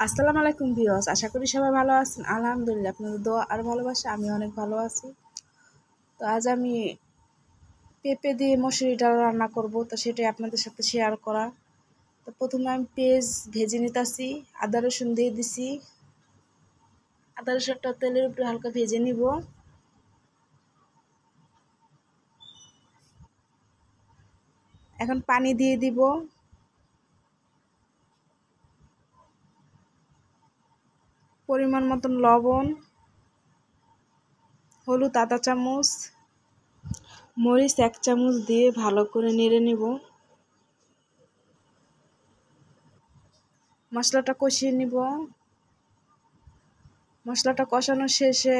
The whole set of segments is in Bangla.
আসসালামু আলাইকুম ভিউয়ার্স, আশা করি সবাই ভালো আছেন। আলহামদুলিল্লাহ, আপনাদের দোয়া আর ভালোবাসা আমি অনেক ভালো আছি। তো আজ আমি পেঁপে দিয়ে মসুরি ডাল রান্না করব, তো সেটাই আপনাদের সাথে শেয়ার করা। তো প্রথমে আমি পেঁয়াজ ভেজে নিতেছি, আদা রসুন দিয়ে দিছি। আদা রসুনটা তেলের উপরে হালকা ভেজে নিব। এখন পানি দিয়ে দিব। পরিমাণ মতন লবণ, হলুদ আধা চামচ, মরিচ 1 চামচ দিয়ে ভালো করে নেড়ে নিব। মশলাটা কষিয়ে নিব। মশলাটা কষানো শেষে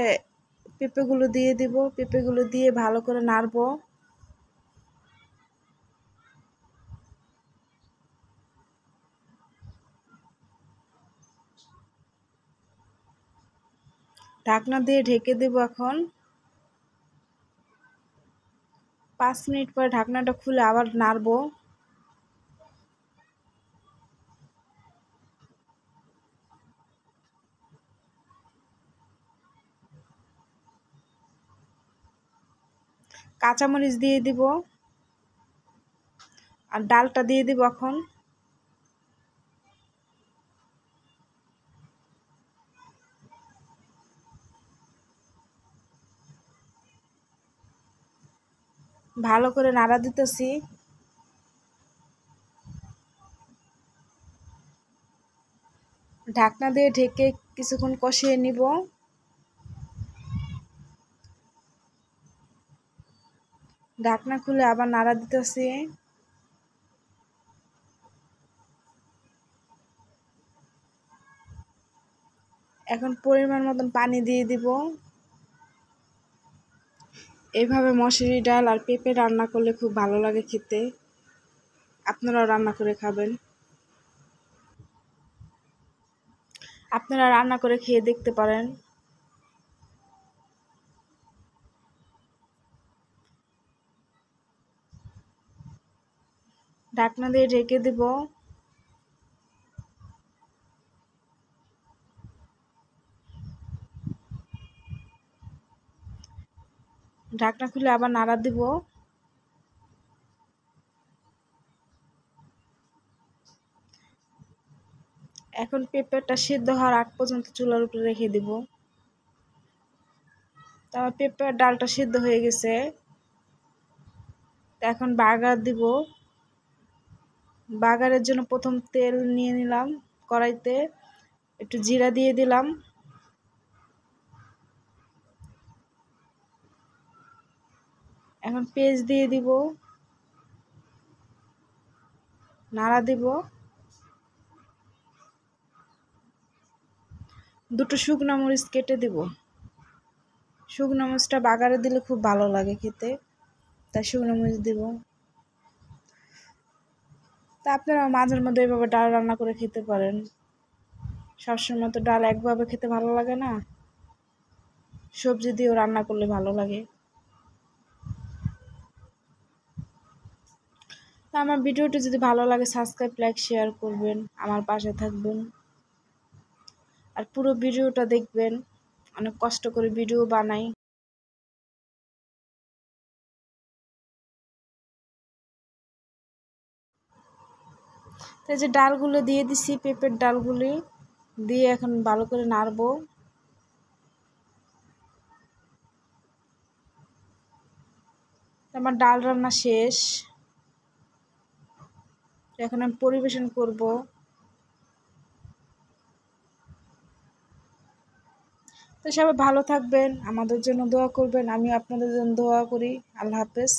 পেঁপেগুলো দিয়ে দিব। পেঁপেগুলো দিয়ে ভালো করে নাড়ব। ঢাকনা দিয়ে ঢেকে দেব। এখন 5 মিনিট পরে ঢাকনাটা খুলে আবার নাড়ব। কাঁচামরিচ দিয়ে দিব আর ডালটা দিয়ে দিব। এখন ভালো করে নাড়া দিতেছি। ঢাকনা দিয়ে ঢেকে কিছুক্ষণ কষিয়ে নিব। ঢাকনা খুলে আবার নাড়া দিতেছি। এখন পরিমাণ মতন পানি দিয়ে দিব। এইভাবে মসুরি ডাল আর পেঁপে রান্না করলে খুব ভালো লাগে খেতে। আপনারাও রান্না করে খাবেন। আপনারা রান্না করে খেয়ে দেখতে পারেন। ঢাকনা দিয়ে ঢেকে দেব। ঢাকনা খুলে আবার নাড়া দিব। এখন পেঁপেটা সিদ্ধ হওয়ার আগ পর্যন্ত চুলার উপরে রেখে দিব। তারপর পেঁপের ডালটা সিদ্ধ হয়ে গেছে। এখন বাগার দিব। বাগারের জন্য প্রথম তেল নিয়ে নিলাম কড়াইতে, একটু জিরা দিয়ে দিলাম। এখন পেঁয়াজ দিয়ে দিব, নাড়া দিব। দুটো শুকনো মরিচ কেটে দিব। শুকনো মরিচটা বাগারে দিলে খুব ভালো লাগে খেতে, তাই শুকনো মরিচ দিব। তা আপনারা মাঝের মধ্যে এইভাবে ডাল রান্না করে খেতে পারেন। সবসময় তো ডাল একভাবে খেতে ভালো লাগে না, সবজি দিয়েও রান্না করলে ভালো লাগে। তা আমার ভিডিওটি যদি ভালো লাগে সাবস্ক্রাইব, লাইক, শেয়ার করবেন, আমার পাশে থাকবেন আর পুরো ভিডিওটা দেখবেন। অনেক কষ্ট করে ভিডিও বানাই। তো যে ডালগুলো দিয়ে দিছি, পেঁপের ডালগুলি দিয়ে এখন ভালো করে নাড়বো। আমার ডাল রান্না শেষ। এখন আমি পরিবেশন করব। তো সবাই ভালো থাকবেন, আমাদের জন্য দোয়া করবেন, আমি আপনাদের জন্য দোয়া করি। আল্লাহ হাফেজ।